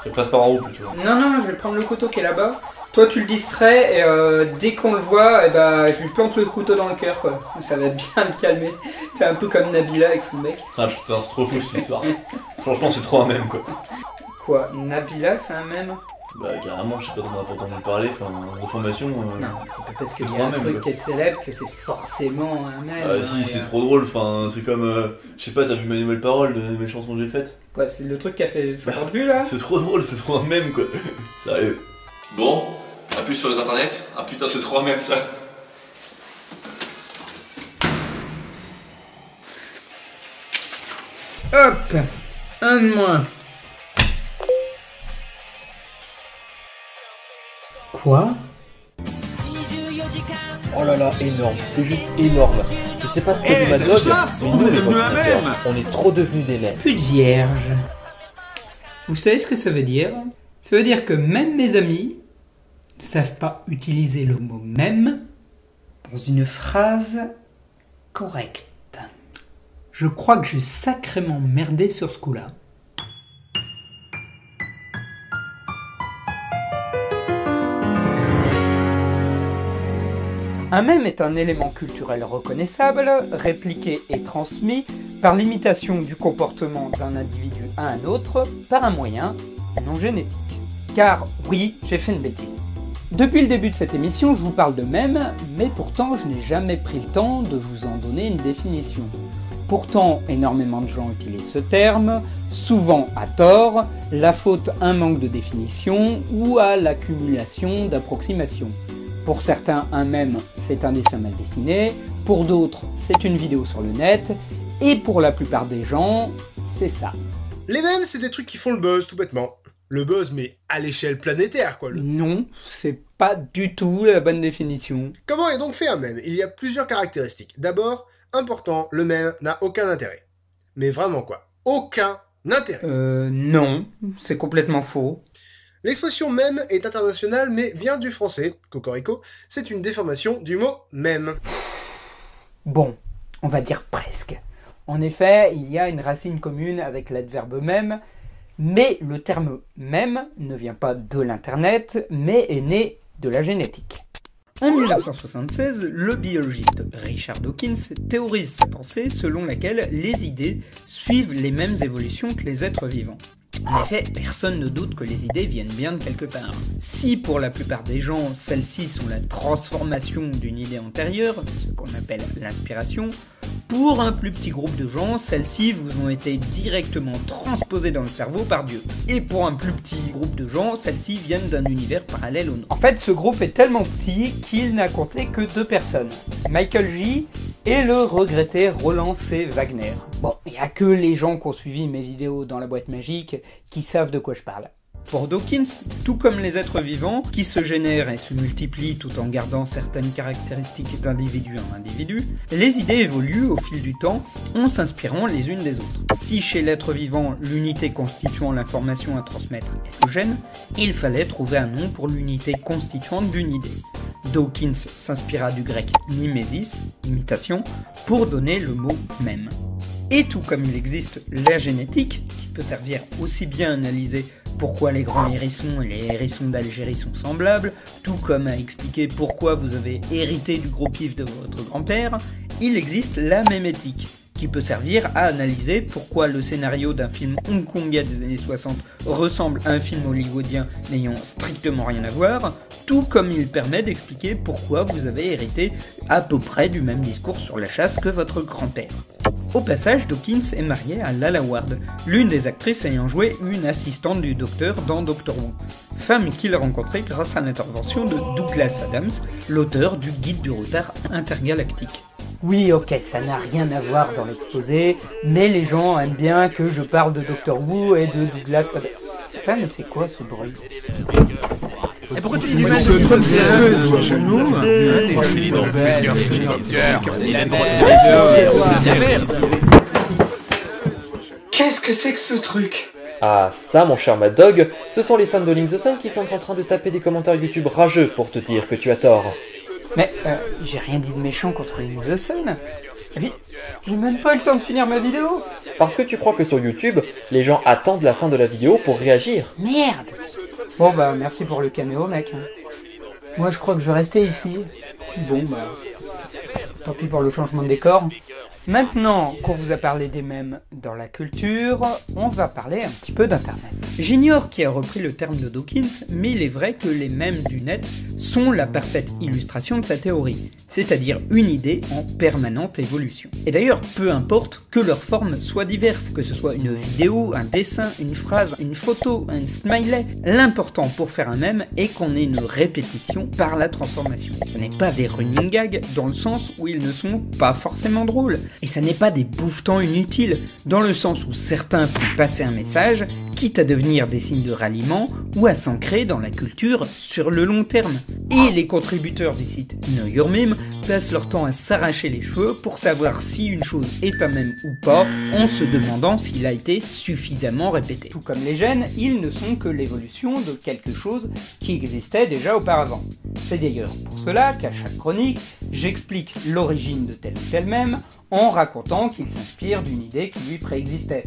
Ça passe par en haut plutôt. Non, je vais prendre le couteau qui est là-bas. Toi, tu le distrais et dès qu'on le voit, je lui plante le couteau dans le cœur, quoi. Ça va bien le calmer. C'est un peu comme Nabila avec son mec. Ah putain, c'est trop fou cette histoire. Franchement, c'est trop un mème quoi. Quoi, Nabila, c'est un mème? Bah carrément, je sais pas, t'en as pas entendu parler, enfin, d'informations. Non, c'est pas parce qu'il y trop a un un mème, truc quoi. qui est célèbre que c'est forcément un mème. Ah si, c'est trop drôle, enfin, c'est comme, je sais pas, t'as vu ma nouvelle parole de mes chansons que j'ai faites? Quoi, c'est le truc qui a fait 50 vues là? C'est trop drôle, c'est trop un mème quoi. Sérieux. Bon, à plus sur les internets. Ah putain, c'est trop un mème ça. Hop, un de moins. Quoi? Oh là là, énorme, c'est juste énorme. Je sais pas si t'as vu ma dog, mais nous les ventilateurs, on est trop devenus des mères. Plus de vierge. Vous savez ce que ça veut dire? Ça veut dire que même mes amis ne savent pas utiliser le mot même dans une phrase correcte. Je crois que j'ai sacrément merdé sur ce coup-là. Un mème est un élément culturel reconnaissable, répliqué et transmis par l'imitation du comportement d'un individu à un autre par un moyen non génétique. Car oui, j'ai fait une bêtise. Depuis le début de cette émission, je vous parle de mème, mais pourtant je n'ai jamais pris le temps de vous en donner une définition. Pourtant, énormément de gens utilisent ce terme, souvent à tort, la faute à un manque de définition ou à l'accumulation d'approximations. Pour certains, un mème, c'est un dessin mal dessiné, pour d'autres, c'est une vidéo sur le net, et pour la plupart des gens, c'est ça. Les mèmes, c'est des trucs qui font le buzz, tout bêtement. Le buzz, mais à l'échelle planétaire, quoi. Non, c'est pas du tout la bonne définition. Comment est donc fait un mème? Il y a plusieurs caractéristiques. D'abord, important, le mème n'a aucun intérêt. Mais vraiment quoi, aucun intérêt. Non, c'est complètement faux. L'expression mème est internationale mais vient du français, cocorico, c'est une déformation du mot mème. Bon, on va dire presque. En effet, il y a une racine commune avec l'adverbe même, mais le terme mème ne vient pas de l'internet, mais est né de la génétique. En 1976, le biologiste Richard Dawkins théorise sa pensée selon laquelle les idées suivent les mêmes évolutions que les êtres vivants. En effet, personne ne doute que les idées viennent bien de quelque part. Si pour la plupart des gens, celles-ci sont la transformation d'une idée antérieure, ce qu'on appelle l'inspiration, pour un plus petit groupe de gens, celles-ci vous ont été directement transposées dans le cerveau par Dieu. Et pour un plus petit groupe de gens, celles-ci viennent d'un univers parallèle au nôtre. En fait, ce groupe est tellement petit qu'il n'a compté que 2 personnes. Michael J. et le regretté Roland C. Wagner. Bon, il n'y a que les gens qui ont suivi mes vidéos dans la boîte magique qui savent de quoi je parle. Pour Dawkins, tout comme les êtres vivants, qui se génèrent et se multiplient tout en gardant certaines caractéristiques d'individu en individu, les idées évoluent au fil du temps en s'inspirant les unes des autres. Si chez l'être vivant, l'unité constituant l'information à transmettre est le gène, il fallait trouver un nom pour l'unité constituante d'une idée. Dawkins s'inspira du grec mimesis, imitation, pour donner le mot même. Et tout comme il existe la génétique, qui peut servir aussi bien à analyser pourquoi les grands hérissons et les hérissons d'Algérie sont semblables, tout comme à expliquer pourquoi vous avez hérité du gros pif de votre grand-père, il existe la mémétique, qui peut servir à analyser pourquoi le scénario d'un film hongkongais des années 60 ressemble à un film hollywoodien n'ayant strictement rien à voir, tout comme il permet d'expliquer pourquoi vous avez hérité à peu près du même discours sur la chasse que votre grand-père. Au passage, Dawkins est marié à Lalla Ward, l'une des actrices ayant joué une assistante du docteur dans Doctor Who, femme qu'il a rencontrée grâce à l'intervention de Douglas Adams, l'auteur du Guide du retard intergalactique. Oui, ok, ça n'a rien à voir dans l'exposé, mais les gens aiment bien que je parle de Doctor Who et de Douglas Adams. Putain, mais c'est quoi ce bruit? Et pourquoi tu dis du mal de trop bien chelou? Qu'est-ce que c'est que ce truc? Ah ça mon cher Mad Dog, ce sont les fans de Link the Sun qui sont en train de taper des commentaires YouTube rageux pour te dire que tu as tort. Mais j'ai rien dit de méchant contre Link the Sun. Et puis, J'ai même pas eu le temps de finir ma vidéo. Parce que tu crois que sur YouTube, les gens attendent la fin de la vidéo pour réagir. Merde. Bon bah merci pour le caméo mec. Moi je crois que je vais rester ici. Bon bah... tant pis pour le changement de décor. Maintenant qu'on vous a parlé des mèmes dans la culture, on va parler un petit peu d'internet. J'ignore qui a repris le terme de Dawkins, mais il est vrai que les mèmes du net sont la parfaite illustration de sa théorie, c'est-à-dire une idée en permanente évolution. Et d'ailleurs, peu importe que leur forme soit diverse, que ce soit une vidéo, un dessin, une phrase, une photo, un smiley, l'important pour faire un mème est qu'on ait une répétition par la transformation. Ce n'est pas des running gags dans le sens où ils ne sont pas forcément drôles. Et ça n'est pas des bouffetants inutiles, dans le sens où certains font passer un message, quitte à devenir des signes de ralliement ou à s'ancrer dans la culture sur le long terme. Et les contributeurs du site Know Your Meme passent leur temps à s'arracher les cheveux pour savoir si une chose est un mème ou pas, en se demandant s'il a été suffisamment répété. Tout comme les gènes, ils ne sont que l'évolution de quelque chose qui existait déjà auparavant. C'est d'ailleurs pour cela qu'à chaque chronique, j'explique l'origine de tel ou tel mème en racontant qu'il s'inspire d'une idée qui lui préexistait.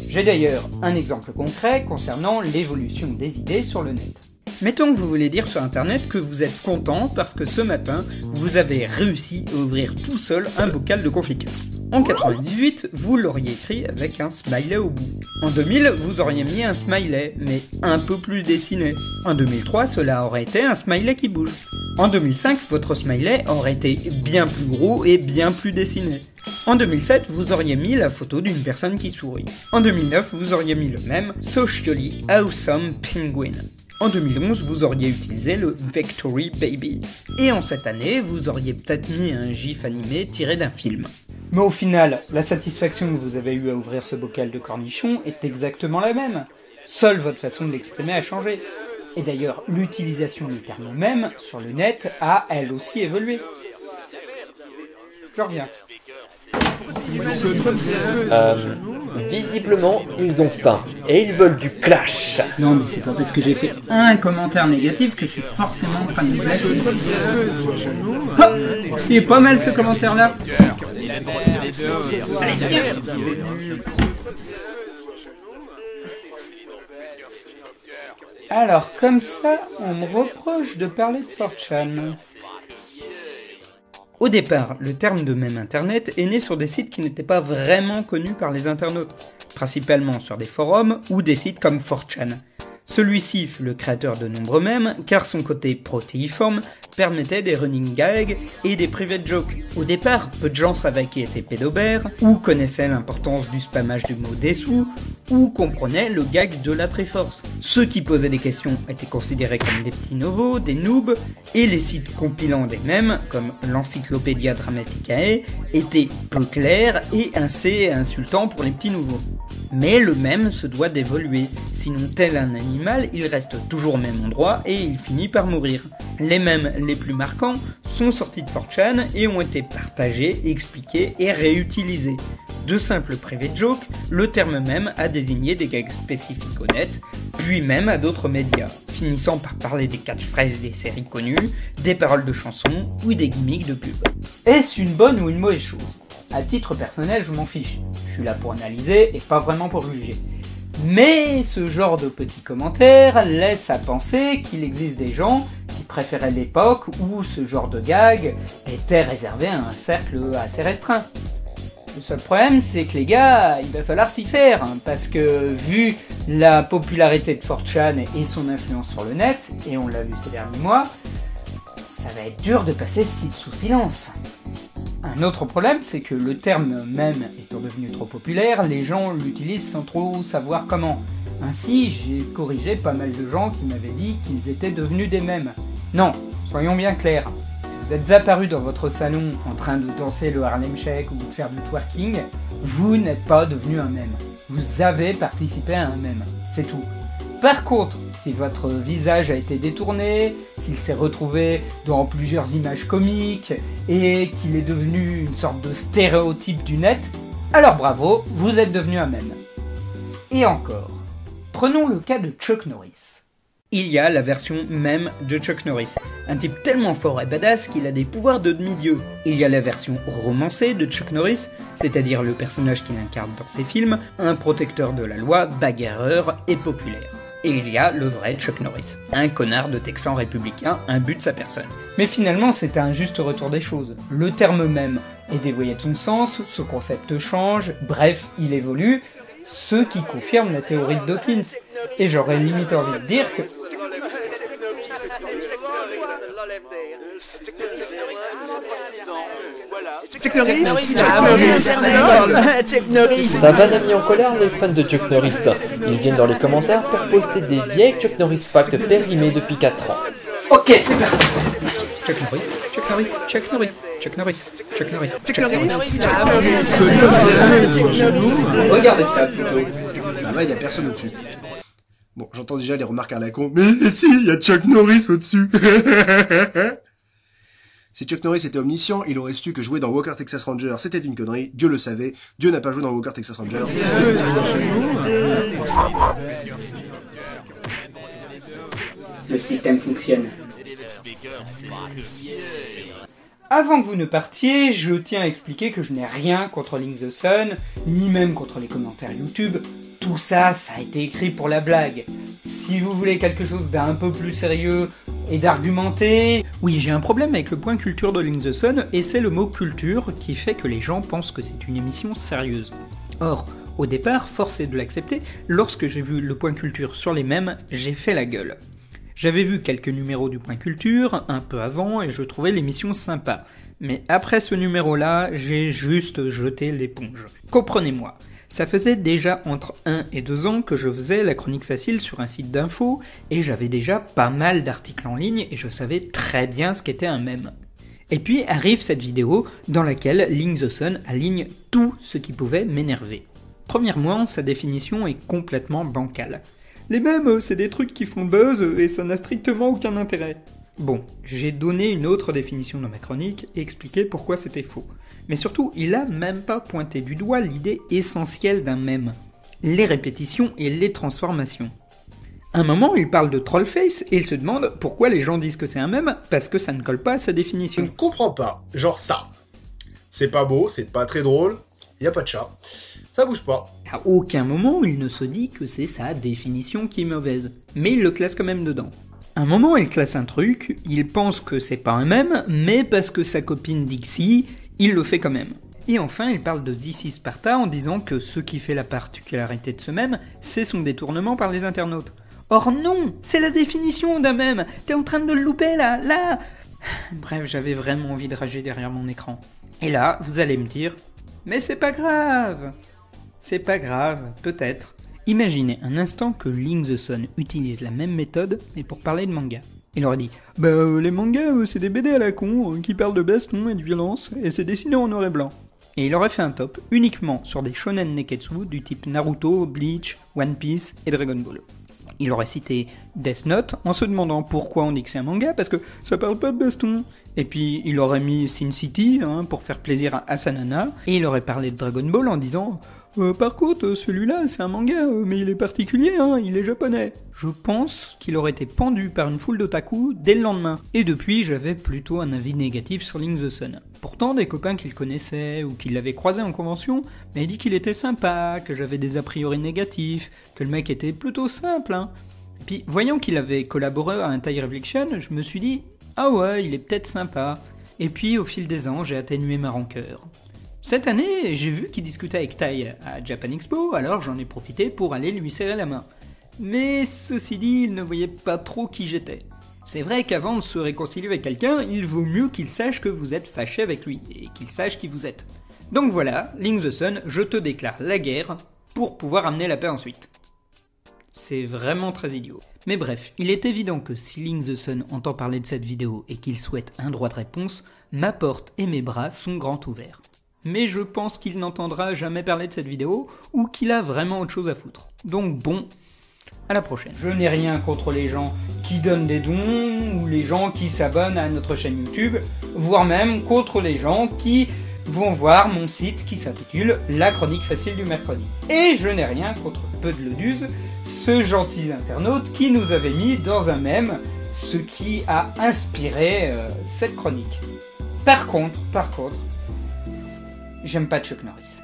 J'ai d'ailleurs un exemple concret concernant l'évolution des idées sur le net. Mettons que vous voulez dire sur internet que vous êtes content parce que ce matin, vous avez réussi à ouvrir tout seul un bocal de confiture. En 98, vous l'auriez écrit avec un smiley au bout. En 2000, vous auriez mis un smiley, mais un peu plus dessiné. En 2003, cela aurait été un smiley qui bouge. En 2005, votre smiley aurait été bien plus gros et bien plus dessiné. En 2007, vous auriez mis la photo d'une personne qui sourit. En 2009, vous auriez mis le même Socially Awesome Penguin. En 2011, vous auriez utilisé le Victory Baby. Et en cette année, vous auriez peut-être mis un gif animé tiré d'un film. Mais au final, la satisfaction que vous avez eue à ouvrir ce bocal de cornichons est exactement la même. Seule votre façon de l'exprimer a changé. Et d'ailleurs, l'utilisation du terme même sur le net a elle aussi évolué. Je reviens. Visiblement, ils ont faim et ils veulent du clash. Non, mais c'est pas parce que j'ai fait un commentaire négatif que je suis forcément fan de clash. Oh, il est pas mal ce commentaire-là. Allez, viens. Alors, comme ça, on me reproche de parler de 4chan. Au départ, le terme de mème internet est né sur des sites qui n'étaient pas vraiment connus par les internautes, principalement sur des forums ou des sites comme 4chan. Celui-ci fut le créateur de nombreux mèmes car son côté protéiforme permettait des running gags et des private jokes. Au départ, peu de gens savaient qui était Pédobert, ou connaissaient l'importance du spammage du mot dessous, ou comprenaient le gag de la Triforce. Ceux qui posaient des questions étaient considérés comme des petits novos, des noobs, et les sites compilant des mèmes, comme l'Encyclopédia Dramaticae, étaient peu clairs et assez insultants pour les petits nouveaux. Mais le mème se doit d'évoluer, sinon tel un animal, il reste toujours au même endroit et il finit par mourir. Les mèmes les plus marquants sont sortis de 4chan et ont été partagés, expliqués et réutilisés. De simples private jokes, le terme mème a désigné des gags spécifiques au net, puis même à d'autres médias, finissant par parler des catchphrases des séries connues, des paroles de chansons ou des gimmicks de pub. Est-ce une bonne ou une mauvaise chose ? À titre personnel, je m'en fiche. Je suis là pour analyser et pas vraiment pour juger. Mais ce genre de petits commentaires laisse à penser qu'il existe des gens qui préféraient l'époque où ce genre de gag était réservé à un cercle assez restreint. Le seul problème, c'est que les gars, il va falloir s'y faire, hein, parce que vu la popularité de 4chan et son influence sur le net, et on l'a vu ces derniers mois, ça va être dur de passer sous silence. Un autre problème, c'est que le terme mème étant devenu trop populaire, les gens l'utilisent sans trop savoir comment. Ainsi, j'ai corrigé pas mal de gens qui m'avaient dit qu'ils étaient devenus des mèmes. Non, soyons bien clairs. Si vous êtes apparu dans votre salon en train de danser le Harlem Shake ou de faire du twerking, vous n'êtes pas devenu un mème. Vous avez participé à un mème, c'est tout. Par contre, si votre visage a été détourné, s'il s'est retrouvé dans plusieurs images comiques et qu'il est devenu une sorte de stéréotype du net, alors bravo, vous êtes devenu un mème. Et encore, prenons le cas de Chuck Norris. Il y a la version même de Chuck Norris, un type tellement fort et badass qu'il a des pouvoirs de demi-dieu. Il y a la version romancée de Chuck Norris, c'est-à-dire le personnage qu'il incarne dans ses films, un protecteur de la loi, bagarreur et populaire. Et il y a le vrai Chuck Norris, un connard de texan républicain, imbu de sa personne. Mais finalement, c'est un juste retour des choses. Le terme même est dévoyé de son sens, ce concept change, bref, il évolue, ce qui confirme la théorie de Dawkins. Et j'aurais limite envie de dire que... Chuck Norris, Chuck Norris. Ça va mis en colère les fans de Chuck Norris. Ils viennent dans les commentaires pour poster des vieilles Chuck Norris facts périmées depuis 4 ans. Ok, c'est parti. Chuck Norris, Chuck Norris, Chuck Norris, Chuck Norris, Chuck Norris, Chuck Norris. Regardez ça plutôt. Bah ouais, y a personne au-dessus. Bon, j'entends déjà les remarques à la con. Mais si, y a Chuck Norris au-dessus. Si Chuck Norris était omniscient, il aurait su que jouer dans Walker Texas Ranger, c'était une connerie. Dieu le savait. Dieu n'a pas joué dans Walker Texas Ranger. Le système fonctionne. Avant que vous ne partiez, je tiens à expliquer que je n'ai rien contre Link the Sun, ni même contre les commentaires YouTube. Tout ça, ça a été écrit pour la blague. Si vous voulez quelque chose d'un peu plus sérieux et d'argumenté... Oui, j'ai un problème avec le point culture de Link the Sun, et c'est le mot culture qui fait que les gens pensent que c'est une émission sérieuse. Or, au départ, force est de l'accepter, lorsque j'ai vu le point culture sur les mèmes, j'ai fait la gueule. J'avais vu quelques numéros du Point Culture, un peu avant, et je trouvais l'émission sympa. Mais après ce numéro-là, j'ai juste jeté l'éponge. Comprenez-moi, ça faisait déjà entre 1 et 2 ans que je faisais la chronique facile sur un site d'info, et j'avais déjà pas mal d'articles en ligne, et je savais très bien ce qu'était un mème. Et puis arrive cette vidéo, dans laquelle Link the Sun aligne tout ce qui pouvait m'énerver. Premièrement, sa définition est complètement bancale. Les mèmes, c'est des trucs qui font buzz et ça n'a strictement aucun intérêt. Bon, j'ai donné une autre définition dans ma chronique et expliqué pourquoi c'était faux. Mais surtout, il a même pas pointé du doigt l'idée essentielle d'un mème. Les répétitions et les transformations. À un moment, il parle de trollface et il se demande pourquoi les gens disent que c'est un mème parce que ça ne colle pas à sa Je définition. ne comprends pas. Genre ça. C'est pas beau, c'est pas très drôle, y a pas de chat. Ça bouge pas. À aucun moment, il ne se dit que c'est sa définition qui est mauvaise. Mais il le classe quand même dedans. À un moment, il classe un truc, il pense que c'est pas un mème, mais parce que sa copine Dixie, il le fait quand même. Et enfin, il parle de This is Sparta en disant que ce qui fait la particularité de ce mème, c'est son détournement par les internautes. Or non, c'est la définition d'un mème. T'es en train de le louper là. Bref, j'avais vraiment envie de rager derrière mon écran. Et là, vous allez me dire, mais c'est pas grave. C'est pas grave, peut-être. Imaginez un instant que Link the Sun utilise la même méthode, mais pour parler de manga. Il aurait dit « les mangas, c'est des BD à la con, qui parlent de baston et de violence, et c'est dessiné en noir et blanc. » Et il aurait fait un top uniquement sur des shonen neketsu du type Naruto, Bleach, One Piece et Dragon Ball. Il aurait cité Death Note en se demandant pourquoi on dit que c'est un manga, parce que ça parle pas de baston. Et puis il aurait mis Sin City pour faire plaisir à Asanana, et il aurait parlé de Dragon Ball en disant par contre, celui-là, c'est un manga, mais il est particulier, il est japonais. Je pense qu'il aurait été pendu par une foule d'otaku dès le lendemain. Et depuis, j'avais plutôt un avis négatif sur Link the Sun. Pourtant, des copains qu'il connaissait ou qui l'avaient croisé en convention m'avaient dit qu'il était sympa, que j'avais des a priori négatifs, que le mec était plutôt simple. Et puis, voyant qu'il avait collaboré à un Thai Reflection, je me suis dit ah ouais, il est peut-être sympa. Et puis, au fil des ans, j'ai atténué ma rancœur. Cette année, j'ai vu qu'il discutait avec Tai à Japan Expo, alors j'en ai profité pour aller lui serrer la main. Mais ceci dit, il ne voyait pas trop qui j'étais. C'est vrai qu'avant de se réconcilier avec quelqu'un, il vaut mieux qu'il sache que vous êtes fâché avec lui, et qu'il sache qui vous êtes. Donc voilà, Link the Sun, je te déclare la guerre, pour pouvoir amener la paix ensuite. C'est vraiment très idiot. Mais bref, il est évident que si Link the Sun entend parler de cette vidéo et qu'il souhaite un droit de réponse, ma porte et mes bras sont grands ouverts. Mais je pense qu'il n'entendra jamais parler de cette vidéo, ou qu'il a vraiment autre chose à foutre. Donc bon, à la prochaine. Je n'ai rien contre les gens qui donnent des dons, ou les gens qui s'abonnent à notre chaîne YouTube, voire même contre les gens qui vont voir mon site qui s'intitule La Chronique Facile du Mercredi. Et je n'ai rien contre Peu de Loduse, ce ce gentil internaute qui nous avait mis dans un mème, ce qui a inspiré cette chronique. Par contre, j'aime pas Chuck Norris.